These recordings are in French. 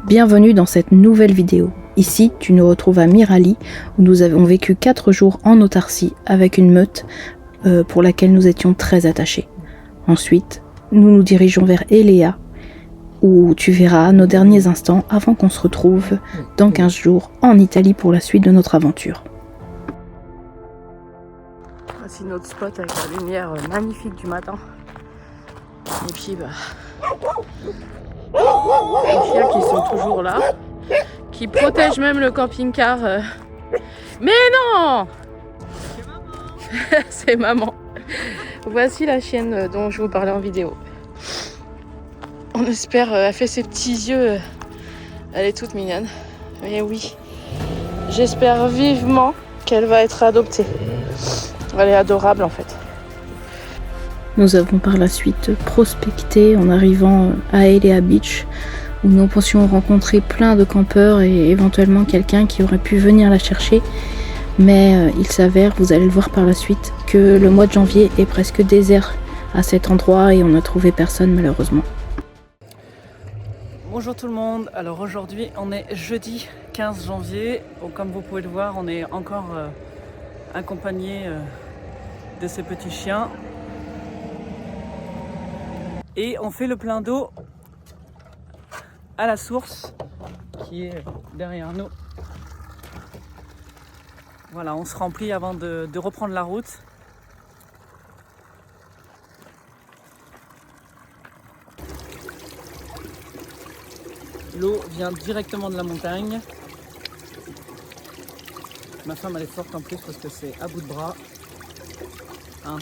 Bienvenue dans cette nouvelle vidéo. Ici, tu nous retrouves à Mirali, où nous avons vécu 4 jours en autarcie avec une meute pour laquelle nous étions très attachés. Ensuite, nous nous dirigeons vers Elea, où tu verras nos derniers instants avant qu'on se retrouve dans 15 jours en Italie pour la suite de notre aventure. Voici notre spot avec la lumière magnifique du matin. Et puis les chiens qui sont toujours là, qui protègent même le camping-car. Mais non, c'est maman. Voici la chienne dont je vous parlais en vidéo. On espère, elle fait ses petits yeux, elle est toute mignonne. Mais oui, j'espère vivement qu'elle va être adoptée. Elle est adorable en fait. Nous avons par la suite prospecté en arrivant à Elea Beach, où nous pensions rencontrer plein de campeurs et éventuellement quelqu'un qui aurait pu venir la chercher. Mais il s'avère, vous allez le voir par la suite, que le mois de janvier est presque désert à cet endroit et on n'a trouvé personne malheureusement. Bonjour tout le monde, alors aujourd'hui on est jeudi 15 janvier, donc, comme vous pouvez le voir on est encore accompagné de ces petits chiens et on fait le plein d'eau à la source qui est derrière nous. Voilà, on se remplit avant de reprendre la route. L'eau vient directement de la montagne. Ma femme elle est forte en plus parce que c'est à bout de bras. Hein.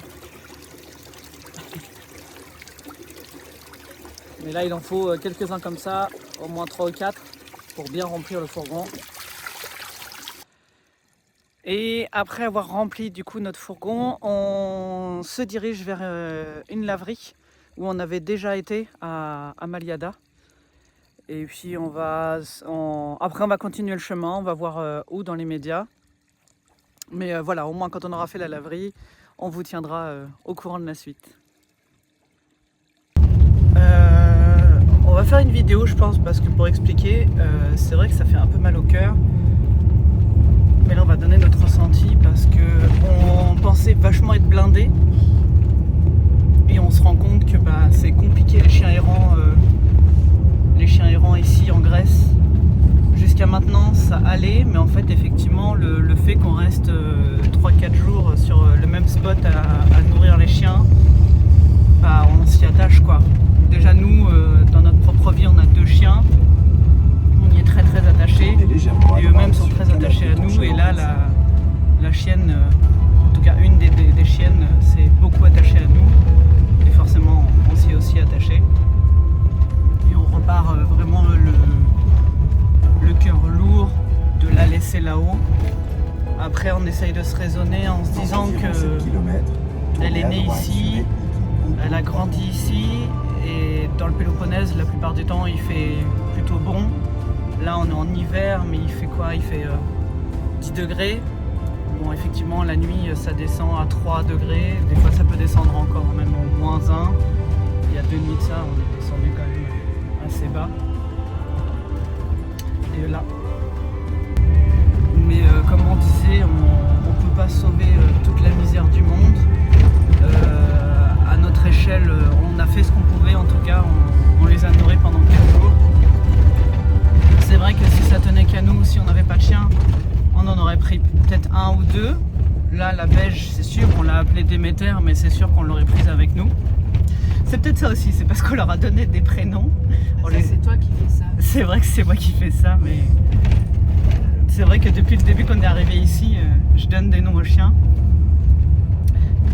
Mais là il en faut quelques-uns comme ça, au moins 3 ou 4 pour bien remplir le fourgon. Et après avoir rempli du coup notre fourgon, on se dirige vers une laverie où on avait déjà été à Maliada. Et puis après on va continuer le chemin, on va voir où dans les médias. Mais voilà, au moins quand on aura fait la laverie, on vous tiendra au courant de la suite. On va faire une vidéo je pense parce que pour expliquer, c'est vrai que ça fait un peu mal au cœur. Mais là on va donner notre ressenti parce qu'on pensait vachement être blindé. Et on se rend compte que c'est compliqué les chiens errants. Les chiens errants ici en Grèce, jusqu'à maintenant ça allait, mais en fait effectivement le fait qu'on reste 3-4 jours sur le même spot à nourrir les chiens, on s'y attache quoi. Déjà nous, dans notre propre vie on a 2 chiens, on y est très très attachés, et eux-mêmes sont très attachés à nous, et là la chienne, en tout cas une des chiennes s'est beaucoup attachée à nous, et forcément on s'y est aussi attaché. On repart vraiment le cœur lourd de la laisser là-haut. Après on essaye de se raisonner en se disant qu'elle est née ici, elle a grandi ici, et dans le Péloponnèse la plupart du temps il fait plutôt bon. Là on est en hiver, mais il fait quoi? Il fait 10 degrés. Bon effectivement la nuit ça descend à 3 degrés, des fois ça peut descendre encore même au moins 1. Il y a 2 nuits de ça, on est descendu quand même assez bas. Et là. Mais comme on disait, on ne peut pas sauver toute la misère du monde. À notre échelle, on a fait ce qu'on pouvait, en tout cas, on les a nourris pendant quelques jours. C'est vrai que si ça tenait qu'à nous, si on n'avait pas de chien, on en aurait pris peut-être 1 ou 2. Là, la beige, c'est sûr, on l'a appelée Déméter, mais c'est sûr qu'on l'aurait prise avec nous. C'est peut-être ça aussi, c'est parce qu'on leur a donné des prénoms. C'est toi qui fais ça. C'est vrai que c'est moi qui fais ça, mais c'est vrai que depuis le début qu'on est arrivé ici, je donne des noms aux chiens.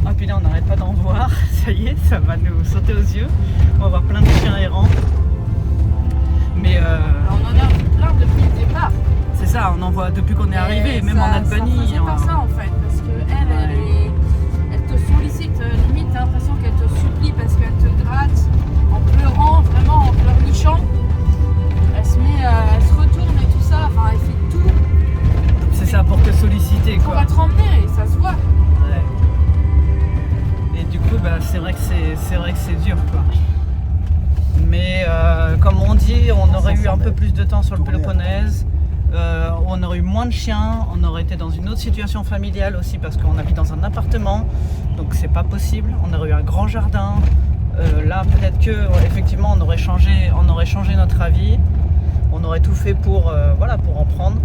Ah puis là on n'arrête pas d'en voir, ça y est, ça va nous sauter aux yeux. On va voir plein de chiens errants. Mais on en a vu plein depuis le départ. C'est ça, on en voit depuis qu'on est arrivé, même en Albanie. Ça par ça en fait, parce qu'elle te sollicite, limite t'as l'impression qu'elle te supplie parce qu'elle te gratte en pleurant, vraiment en pleurnichant. Elle se retourne et tout ça, enfin elle fait tout. C'est ça, pour te solliciter quoi. Pour être emmenée, et ça se voit. Ouais. Et du coup c'est vrai que c'est dur quoi. Mais comme on dit, on aurait eu un un peu plus de temps sur le Péloponnèse. On aurait eu moins de chiens, on aurait été dans une autre situation familiale aussi parce qu'on habite dans un appartement, donc c'est pas possible. On aurait eu un grand jardin. Là, peut-être que effectivement, on aurait changé notre avis. On aurait tout fait pour en prendre.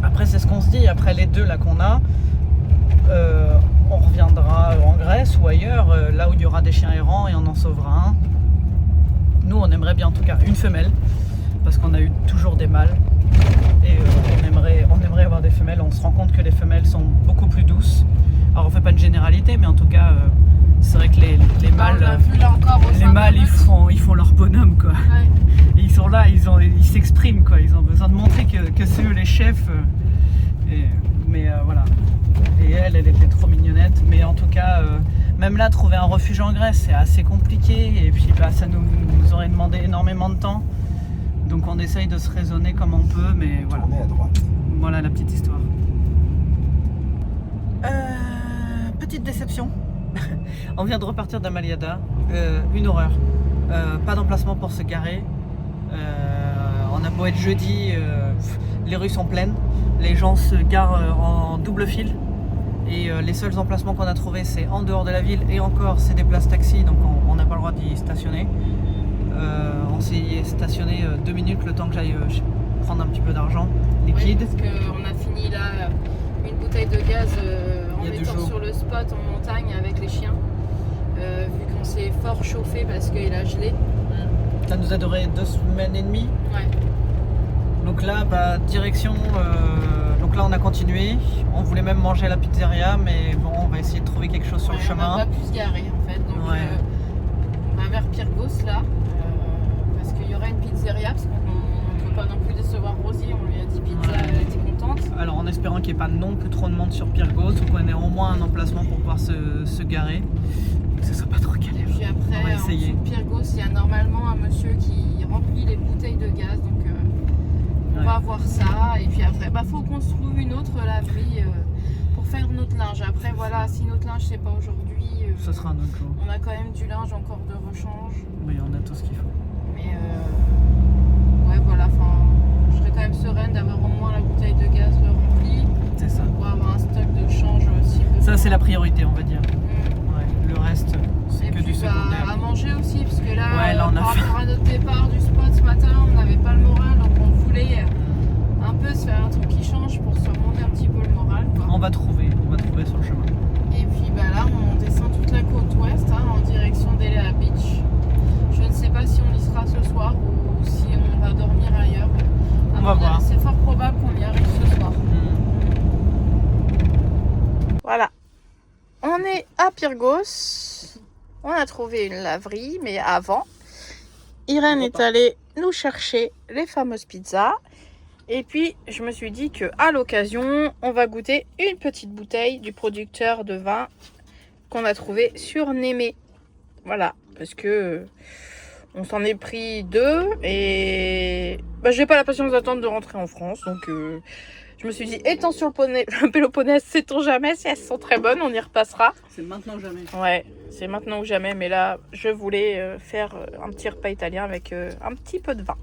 Après, c'est ce qu'on se dit. Après les 2 là qu'on a, on reviendra en Grèce ou ailleurs, là où il y aura des chiens errants et on en sauvera un. Nous, on aimerait bien en tout cas une femelle parce qu'on a eu toujours des mâles. Et on aimerait avoir des femelles. On se rend compte que les femelles sont beaucoup plus douces. Alors on fait pas une généralité, mais en tout cas c'est vrai que les mâles, ils font leur bonhomme quoi. Ouais. Et ils sont là, ils s'expriment quoi. Ils ont besoin de montrer que c'est eux les chefs. Voilà. Et elle était trop mignonnette. Mais en tout cas, même là, trouver un refuge en Grèce, c'est assez compliqué. Et puis ça nous aurait demandé énormément de temps. Donc on essaye de se raisonner comme on peut, mais voilà. On est à droite. Voilà la petite histoire. Petite déception. On vient de repartir d'Amaliada. Une horreur. Pas d'emplacement pour se garer. On a beau être jeudi, les rues sont pleines. Les gens se garent en double fil. Et les seuls emplacements qu'on a trouvés, c'est en dehors de la ville. Et encore, c'est des places taxi, donc on n'a pas le droit d'y stationner. On s'est stationné 2 minutes le temps que j'aille prendre un petit peu d'argent liquide. Oui, parce qu'on a fini là une bouteille de gaz en Il y a 2 étant jours. sur le spot en montagne avec les chiens. Vu qu'on s'est fort chauffé parce qu'il a gelé. Ça nous a duré 2 semaines et demie. Ouais. Donc là, direction. Donc là, on a continué. On voulait même manger à la pizzeria, mais bon, on va essayer de trouver quelque chose sur le On n'a chemin. pas pu se garer en fait. Donc Ouais. on va vers Pyrgos là. Parce qu'il y aura une pizzeria. Parce qu'on ne peut pas non plus décevoir Rosie. On lui a dit pizza, Ouais. elle était contente. Alors en espérant qu'il n'y ait pas non plus trop de monde sur Pyrgos, ou qu'on ait au moins un emplacement pour pouvoir se garer. Que ce soit pas trop galère. Puis On va après, en essayer. dessous de Pyrgos, il y a normalement un monsieur qui remplit les bouteilles de gaz. Donc on Ouais. va voir ça. Et puis après, faut qu'on se trouve une autre laverie pour faire notre linge. Après, voilà, si notre linge c'est pas aujourd'hui, Ce sera un autre jour. on a quand même du linge encore de rechange. Oui, on a tout ce qu'il faut. Mais ouais, voilà, je serais quand même sereine d'avoir au moins la bouteille de gaz remplie C'est ça. pour avoir un stock de change si besoin. Ça, c'est la priorité, on va dire. Mm. Ouais. Le reste, c'est Et que puis du à secondaire. manger aussi, parce que là, Ouais, là, on a par fait- rapport à notre départ du spot ce matin, on n'avait pas le moral, donc on voulait un peu se faire un truc qui change pour se remonter un petit peu le moral, quoi. On va trouver sur le chemin. Et puis là, on descend toute la côte ouest en direction d'Elea Beach. Je ne sais pas si on y sera ce soir ou si on va dormir ailleurs. On va voir. C'est fort probable qu'on y arrive ce soir. Voilà. On est à Pyrgos. On a trouvé une laverie, mais avant, Irène est allée nous chercher les fameuses pizzas. Et puis, je me suis dit que à l'occasion, on va goûter une petite bouteille du producteur de vin qu'on a trouvé sur Némé. Voilà, parce que on s'en est pris 2 et j'ai pas la patience d'attendre de rentrer en France. Donc, je me suis dit, étant sur le Péloponnèse, sait-on jamais si elles sont très bonnes, on y repassera. C'est maintenant ou jamais. Ouais, c'est maintenant ou jamais, mais là, je voulais faire un petit repas italien avec un petit peu de vin.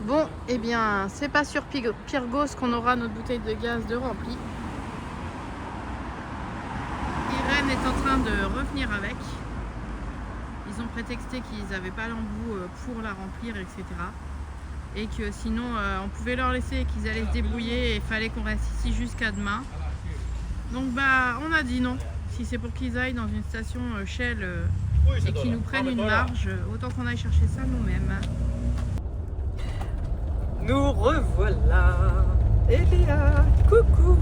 Bon, eh bien, c'est pas sur Pyrgos qu'on aura notre bouteille de gaz de remplie. Irène est en train de revenir avec. Ils ont prétexté qu'ils n'avaient pas l'embout pour la remplir, etc. Et que sinon, on pouvait leur laisser et qu'ils allaient se débrouiller et il fallait qu'on reste ici jusqu'à demain. Donc, on a dit non. Si c'est pour qu'ils aillent dans une station Shell et qu'ils nous prennent une marge, autant qu'on aille chercher ça nous-mêmes. Nous revoilà. Elia, coucou.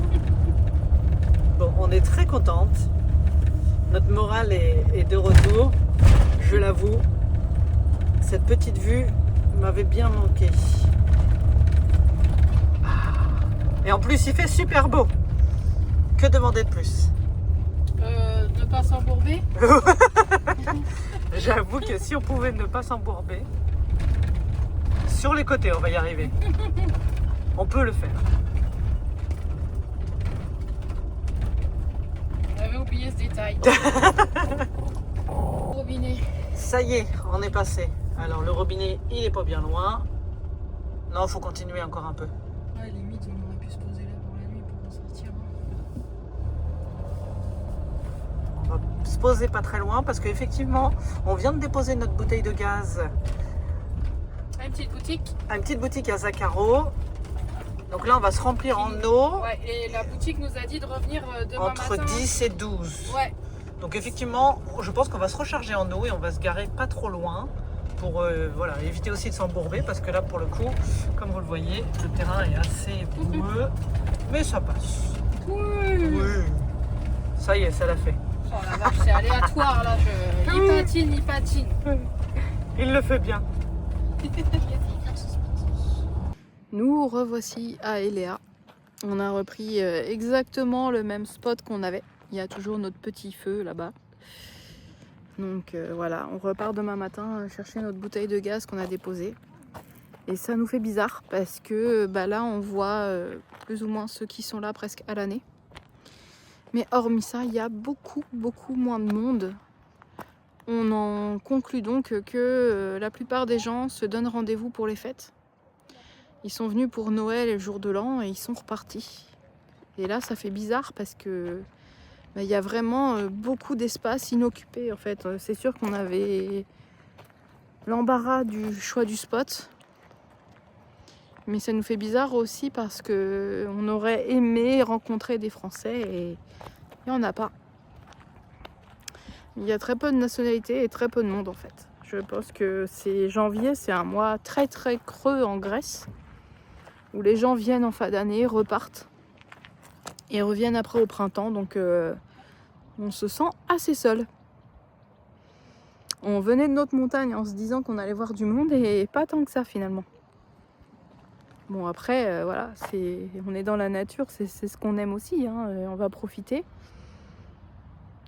Bon, on est très contente. Notre morale est de retour. Je l'avoue, cette petite vue m'avait bien manqué. Et en plus, il fait super beau. Que demander de plus? Ne pas s'embourber. J'avoue que si on pouvait ne pas s'embourber, sur les côtés, on va y arriver. On peut le faire. On avait oublié ce détail. Robinet. Ça y est, on est passé. Alors le robinet, il est pas bien loin. Non, faut continuer encore un peu. Ouais, limite, on aurait pu se poser là pour la nuit pour en sortir. On va se poser pas très loin parce qu'effectivement, on vient de déposer notre bouteille de gaz Une petite boutique. à une petite boutique à Zaccaro. Donc là, on va se remplir en eau Ouais, et la boutique nous a dit de revenir demain entre matin. 10 et 12. Ouais. Donc effectivement, je pense qu'on va se recharger en eau et on va se garer pas trop loin pour voilà, éviter aussi de s'embourber parce que là, pour le coup, comme vous le voyez, le terrain est assez boueux, mais ça passe. Oui. Oui. Ça y est, ça l'a fait. Oh la vache, c'est aléatoire là. Il patine. Il le fait bien. Nous revoici à Eléa. On a repris exactement le même spot qu'on avait. Il y a toujours notre petit feu là-bas. Donc voilà, on repart demain matin chercher notre bouteille de gaz qu'on a déposée. Et ça nous fait bizarre parce que là on voit plus ou moins ceux qui sont là presque à l'année. Mais hormis ça, il y a beaucoup moins de monde. On en conclut donc que la plupart des gens se donnent rendez-vous pour les fêtes. Ils sont venus pour Noël et le jour de l'an et ils sont repartis. Et là, ça fait bizarre parce que il y a vraiment beaucoup d'espace inoccupé en fait. C'est sûr qu'on avait l'embarras du choix du spot. Mais ça nous fait bizarre aussi parce que on aurait aimé rencontrer des Français et il n'y en a pas. Il y a très peu de nationalités et très peu de monde en fait. Je pense que janvier, c'est un mois très creux en Grèce où les gens viennent en fin d'année, repartent et reviennent après au printemps. Donc on se sent assez seul. On venait de notre montagne en se disant qu'on allait voir du monde et pas tant que ça finalement. Bon après, voilà, on est dans la nature, c'est ce qu'on aime aussi, hein, on va profiter.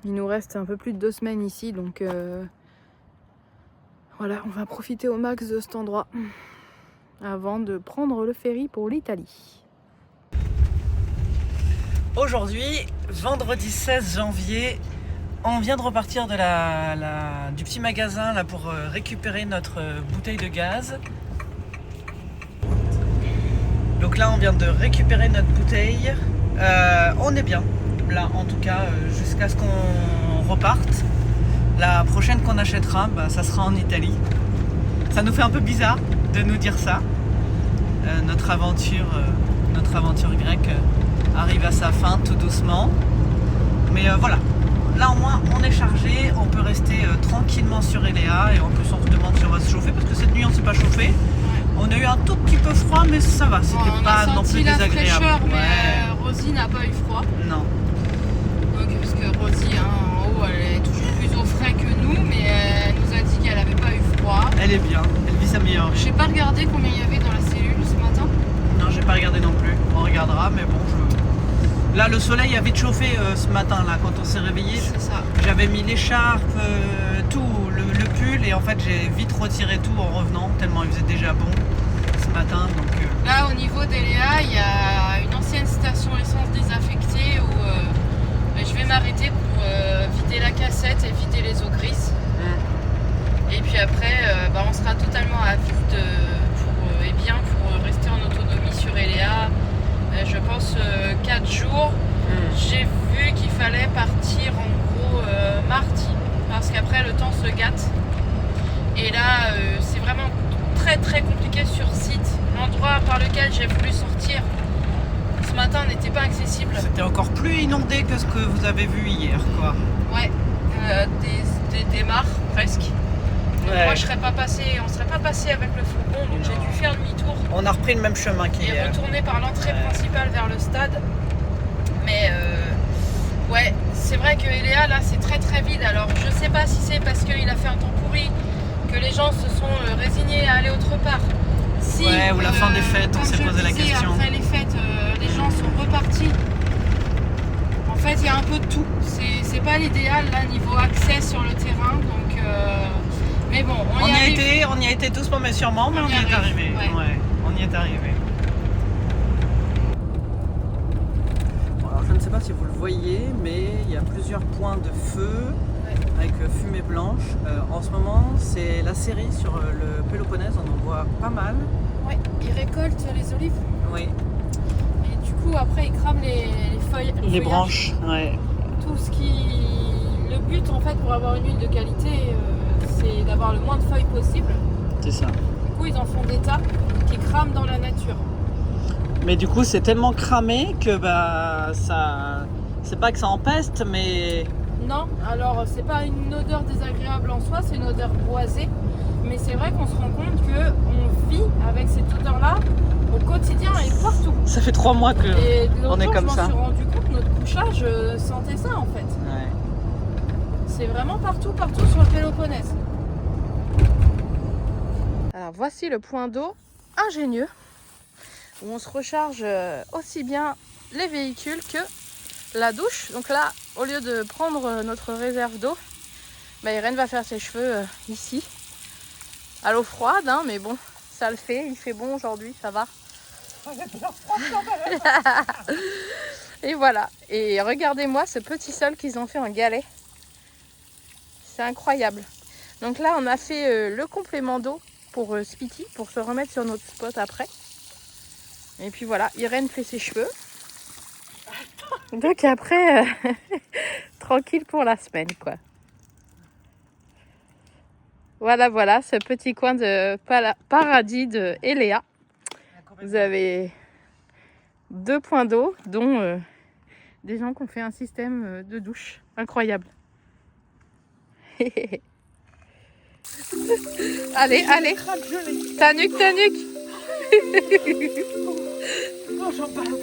Il nous reste un peu plus de 2 semaines ici, donc voilà, on va profiter au max de cet endroit avant de prendre le ferry pour l'Italie. Aujourd'hui, vendredi 16 janvier, on vient de repartir du petit magasin là, pour récupérer notre bouteille de gaz. Donc là, on vient de récupérer notre bouteille. On est bien, là en tout cas, jusqu'à ce qu'on reparte. La prochaine qu'on achètera, ça sera en Italie. Ça nous fait un peu bizarre de nous dire ça. Notre aventure grecque arrive à sa fin tout doucement. Mais voilà, là au moins on est chargé, on peut rester tranquillement sur Eléa et en plus on se demande si on va se chauffer parce que cette nuit on ne s'est pas chauffé. On a eu un tout petit peu froid mais ça va, c'était pas non plus désagréable. Fraîcheur, mais Rosie n'a pas eu froid. Non. Donc, parce que Rosie en haut elle est toujours plus au frais que nous, mais elle nous a dit qu'elle n'avait pas eu froid. Elle est bien, elle vit sa meilleure vie. J'ai pas regardé combien il y avait dans la cellule ce matin. Non, j'ai pas regardé non plus. On regardera, mais bon, là le soleil a vite chauffé ce matin là quand on s'est réveillé. C'est ça. J'avais mis l'écharpe, tout, le pull et en fait j'ai vite retiré tout en revenant tellement il faisait déjà bon ce matin. Donc, Là au niveau d'Eléa, il y a une ancienne station essence désaffectée où je vais m'arrêter pour vider la cassette et vider les eaux grises. Et puis après on sera totalement à vide pour rester en autonomie sur Eléa. Je pense 4 jours. J'ai vu qu'il fallait partir en gros mardi parce qu'après le temps se gâte et là c'est vraiment très compliqué sur site. L'endroit par lequel j'ai voulu sortir ce matin n'était pas accessible. C'était encore plus inondé que ce que vous avez vu hier quoi. Ouais, des mares presque. Ouais. Moi on serait pas passé avec le fourgon donc j'ai dû faire demi-tour. On a repris le même chemin qu'hier. Et retourner par l'entrée principale vers le stade. Mais ouais, c'est vrai que Eléa là c'est très vide. Alors je sais pas si c'est parce qu'il a fait un temps pourri que les gens se sont résignés à aller autre part. Si, ouais, ou la fin des fêtes, on s'est posé la question. Après les fêtes, les gens sont repartis. En fait, il y a un peu de tout. C'est pas l'idéal là niveau accès sur le terrain, donc. Mais bon, on y a été doucement mais sûrement, mais on y est arrivé. Ouais, on y est arrivé. Bon, alors je ne sais pas si vous le voyez, mais il y a plusieurs points de feu. Ouais. avec fumée blanche. En ce moment, c'est la série sur le Péloponnèse, on en voit pas mal. Ouais, ils récoltent les olives. Oui. Et du coup, après, ils crament les feuilles. Les feuillages. branches, ouais. Tout ce qui... Le but, en fait, pour avoir une huile de qualité, c'est d'avoir le moins de feuilles possible. C'est ça. Du coup, ils en font des tas qui crament dans la nature. Mais du coup, c'est tellement cramé que bah ça... C'est pas que ça empeste, mais... Non, alors c'est pas une odeur désagréable en soi, c'est une odeur boisée. Mais c'est vrai qu'on se rend compte qu'on vit avec cette odeur-là au quotidien et partout. Ça fait 3 mois que Et on est jour, comme je ça. m'en suis rendu compte, notre couchage sentait ça en fait. Ouais. C'est vraiment partout sur le Péloponnèse. Alors voici le point d'eau ingénieux où on se recharge aussi bien les véhicules que la douche. Donc là, au lieu de prendre notre réserve d'eau, bah, Irène va faire ses cheveux ici, à l'eau froide, hein, mais bon, ça le fait, il fait bon aujourd'hui, ça va. Et voilà, et regardez-moi ce petit sol qu'ils ont fait en galet. C'est incroyable. Donc là, on a fait le complément d'eau pour Spiti, pour se remettre sur notre spot après. Et puis voilà, Irène fait ses cheveux. Donc après, tranquille pour la semaine, quoi. Voilà, ce petit coin de paradis de Eléa. Vous avez 2 points d'eau, dont des gens qui ont fait un système de douche incroyable. Allez, Tanuc. Oh, j'en parle.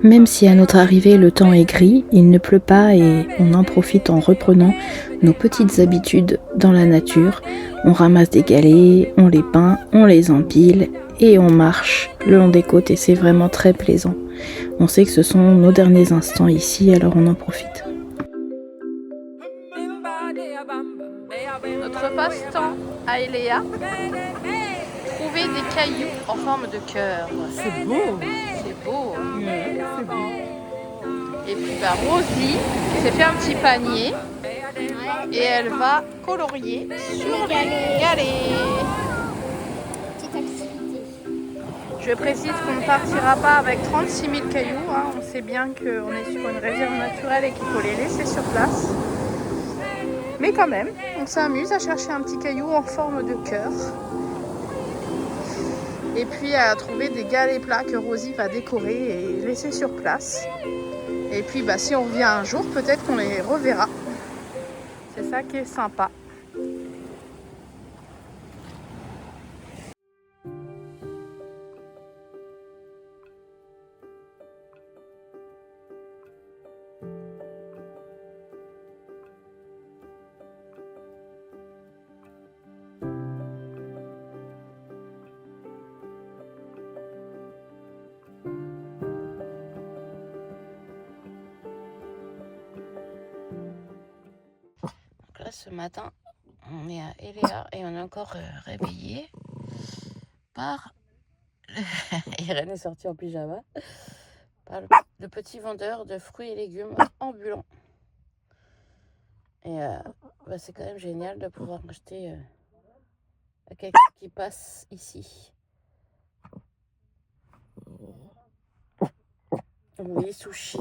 Même si à notre arrivée le temps est gris, il ne pleut pas et on en profite en reprenant nos petites habitudes dans la nature. On ramasse des galets, on les peint, on les empile et on marche le long des côtes et c'est vraiment très plaisant. On sait que ce sont nos derniers instants ici, alors on en profite. Notre passe-temps à Eléa, trouver des cailloux en forme de cœur. C'est beau. C'est beau. Ouais, c'est beau. Et puis bah, Rosie s'est fait un petit panier et elle va colorier sur les galets. Petite activité. Je précise qu'on ne partira pas avec 36 000 cailloux. Hein. On sait bien qu'on est sur une réserve naturelle et qu'il faut les laisser sur place. Mais quand même, on s'amuse à chercher un petit caillou en forme de cœur. Et puis à trouver des galets plats que Rosie va décorer et laisser sur place. Et puis bah, si on revient un jour, peut-être qu'on les reverra. C'est ça qui est sympa. Là, ce matin, on est à Eléa et on est encore réveillé par... Irène est sortie en pyjama. Par le petit vendeur de fruits et légumes ambulant. Et bah, c'est quand même génial de pouvoir acheter à quelqu'un qui passe ici. Oui, sushi.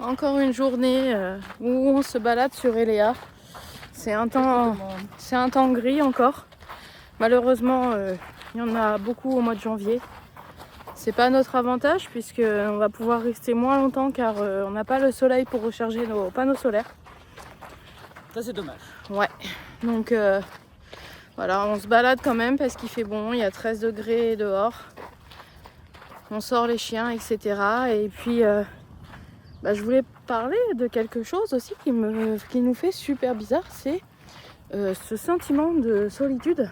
Encore une journée où on se balade sur Eléa. C'est un temps gris encore. Malheureusement, il y en a beaucoup au mois de janvier. C'est pas notre avantage puisqu'on va pouvoir rester moins longtemps car on n'a pas le soleil pour recharger nos panneaux solaires. Ça, c'est dommage. Ouais, donc voilà, on se balade quand même parce qu'il fait bon, il y a 13 degrés dehors. On sort les chiens, etc. Et puis... bah, je voulais parler de quelque chose aussi qui nous fait super bizarre, c'est ce sentiment de solitude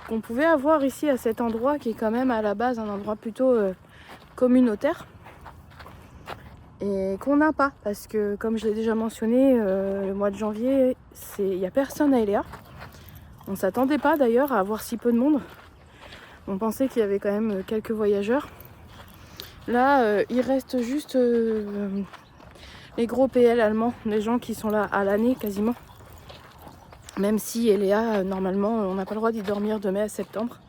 qu'on pouvait avoir ici à cet endroit qui est quand même à la base un endroit plutôt communautaire et qu'on n'a pas parce que comme je l'ai déjà mentionné, le mois de janvier, il n'y a personne à Eléa. On ne s'attendait pas d'ailleurs à avoir si peu de monde On pensait qu'il y avait quand même quelques voyageurs. Là, il reste juste les gros PL allemands, les gens qui sont là à l'année quasiment. Même si Eléa, normalement, on n'a pas le droit d'y dormir de mai à septembre.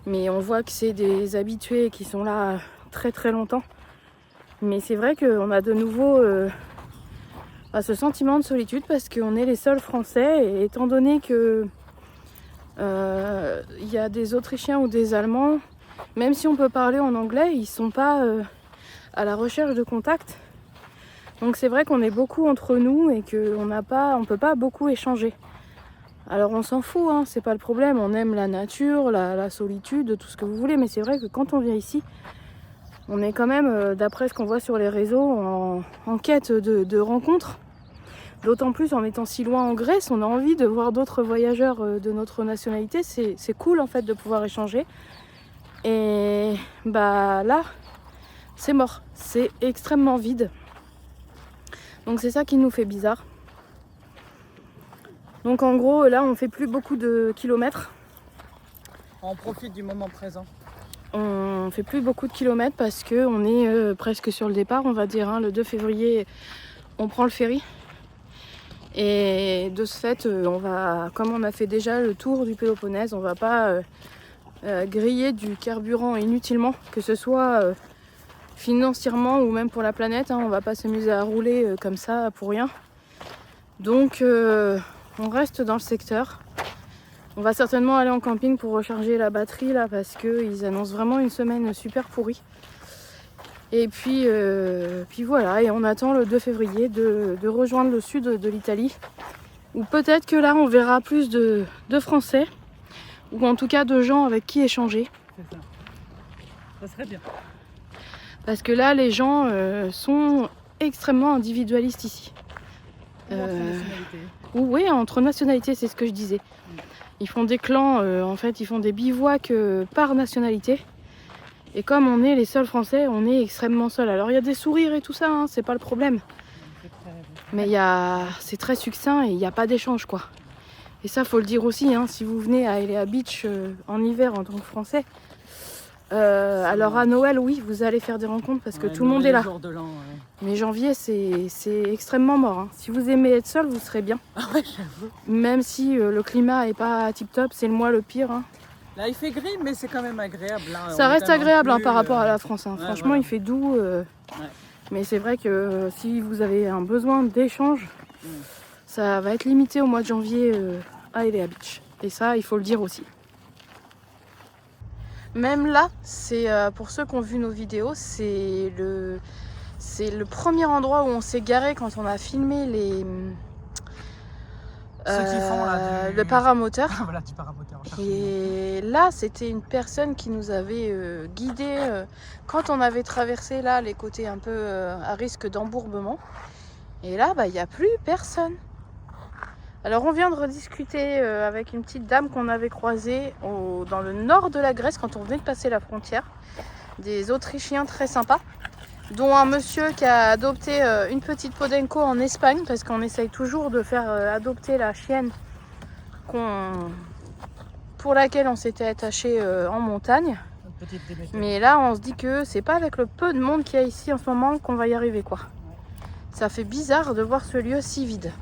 Mais on voit que c'est des habitués qui sont là très très longtemps. Mais c'est vrai qu'on a de nouveau ce sentiment de solitude parce qu'on est les seuls Français. Et étant donné que y a des Autrichiens ou des Allemands, même si on peut parler en anglais, ils sont pas à la recherche de contact. Donc c'est vrai qu'on est beaucoup entre nous et qu'on peut pas beaucoup échanger. Alors on s'en fout, hein, c'est pas le problème, on aime la nature, la solitude, tout ce que vous voulez, mais c'est vrai que quand on vient ici, on est quand même, d'après ce qu'on voit sur les réseaux, en quête de rencontres. D'autant plus en étant si loin en Grèce, on a envie de voir d'autres voyageurs de notre nationalité, c'est cool en fait de pouvoir échanger. Et bah là, c'est mort, c'est extrêmement vide. Donc c'est ça qui nous fait bizarre. Donc en gros, là, on fait plus beaucoup de kilomètres. On profite du moment présent. On fait plus beaucoup de kilomètres parce qu'on est presque sur le départ, on va dire. Hein. Le 2 février, on prend le ferry. Et de ce fait, comme on a fait déjà le tour du Péloponnèse, on va pas griller du carburant inutilement, que ce soit financièrement ou même pour la planète. Hein. On va pas s'amuser à rouler comme ça pour rien. Donc on reste dans le secteur. On va certainement aller en camping pour recharger la batterie là parce qu'ils annoncent vraiment une semaine super pourrie. Et puis voilà, et on attend le 2 février de rejoindre le sud de l'Italie. Ou peut-être que là on verra plus de Français, ou en tout cas de gens avec qui échanger. C'est ça. Ça serait bien. Parce que là les gens sont extrêmement individualistes ici. Entre nationalités. Oui, entre nationalités, c'est ce que je disais. Ils font des clans, en fait, ils font des bivouacs par nationalité. Et comme on est les seuls Français, on est extrêmement seuls. Alors il y a des sourires et tout ça, hein, c'est pas le problème. Mais c'est très succinct et il n'y a pas d'échange, quoi. Et ça, faut le dire aussi, hein, si vous venez à Eléa Beach en hiver en tant que Français, alors à Noël, oui, vous allez faire des rencontres parce que tout le monde est là. Jour de l'an, ouais. Mais janvier, c'est extrêmement mort. Hein. Si vous aimez être seul, vous serez bien. Ah ouais, j'avoue. Même si le climat est pas tip top, c'est le mois le pire. Hein. Là, il fait gris, mais c'est quand même agréable. Hein. Ça reste agréable plus, par rapport à la France. Hein. ouais, Franchement, voilà. il fait doux. Mais c'est vrai que si vous avez un besoin d'échange, ça va être limité au mois de janvier à Eléa Beach. Et ça, il faut le dire aussi. Même là, c'est pour ceux qui ont vu nos vidéos, c'est le premier endroit où on s'est garé quand on a filmé Ceux qui font là, le paramoteur. voilà, du paramoteur. Et là, c'était une personne qui nous avait guidés quand on avait traversé là les côtés un peu à risque d'embourbement. Et là, il n'y a plus personne. Alors on vient de rediscuter avec une petite dame qu'on avait croisée dans le nord de la Grèce quand on venait de passer la frontière. Des Autrichiens très sympas, dont un monsieur qui a adopté une petite Podenco en Espagne, parce qu'on essaye toujours de faire adopter la chienne pour laquelle on s'était attaché en montagne. Mais là on se dit que c'est pas avec le peu de monde qu'il y a ici en ce moment qu'on va y arriver, quoi. Ça fait bizarre de voir ce lieu si vide.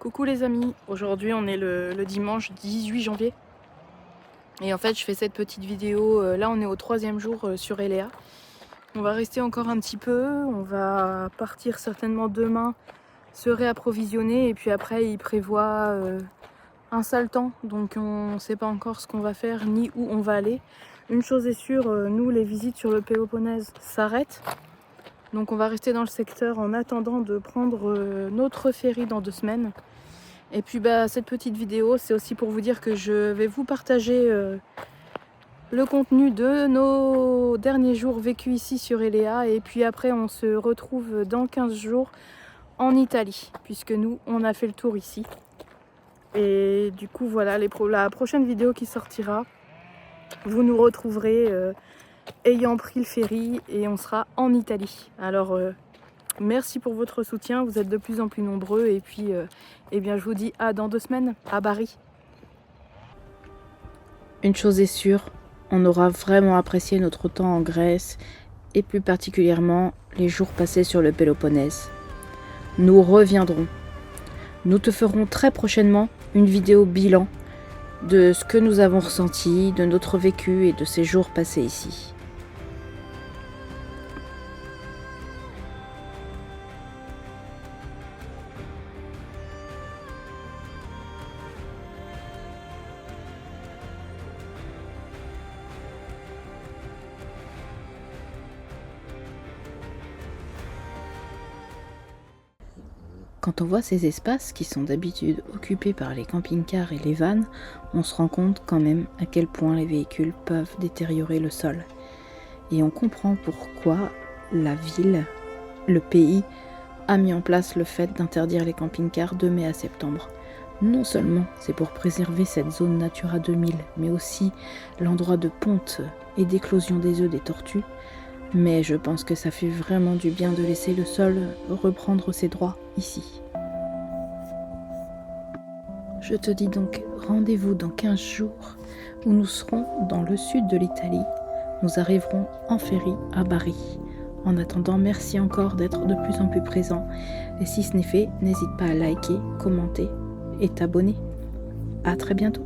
Coucou les amis, aujourd'hui on est le dimanche 18 janvier et en fait je fais cette petite vidéo, là on est au 3e jour sur Eléa. On va rester encore un petit peu, on va partir certainement demain se réapprovisionner et puis après il prévoit un sale temps, donc on ne sait pas encore ce qu'on va faire ni où on va aller. Une chose est sûre, nous les visites sur le Péloponnèse s'arrêtent, donc on va rester dans le secteur en attendant de prendre notre ferry dans 2 semaines. Et puis cette petite vidéo c'est aussi pour vous dire que je vais vous partager le contenu de nos derniers jours vécus ici sur Eléa, et puis après on se retrouve dans 15 jours en Italie puisque nous on a fait le tour ici. Et du coup voilà, la prochaine vidéo qui sortira, vous nous retrouverez ayant pris le ferry et on sera en Italie. Alors merci pour votre soutien, vous êtes de plus en plus nombreux et puis eh bien, je vous dis à dans 2 semaines à Bari. Une chose est sûre, on aura vraiment apprécié notre temps en Grèce et plus particulièrement les jours passés sur le Péloponnèse. Nous reviendrons. Nous te ferons très prochainement une vidéo bilan de ce que nous avons ressenti, de notre vécu et de ces jours passés ici. Quand on voit ces espaces qui sont d'habitude occupés par les camping-cars et les vannes, on se rend compte quand même à quel point les véhicules peuvent détériorer le sol. Et on comprend pourquoi la ville, le pays, a mis en place le fait d'interdire les camping-cars de mai à septembre. Non seulement c'est pour préserver cette zone Natura 2000, mais aussi l'endroit de ponte et d'éclosion des œufs des tortues. Mais je pense que ça fait vraiment du bien de laisser le sol reprendre ses droits ici. Je te dis donc rendez-vous dans 15 jours où nous serons dans le sud de l'Italie. Nous arriverons en ferry à Bari. En attendant, merci encore d'être de plus en plus présent. Et si ce n'est fait, n'hésite pas à liker, commenter et t'abonner. À très bientôt.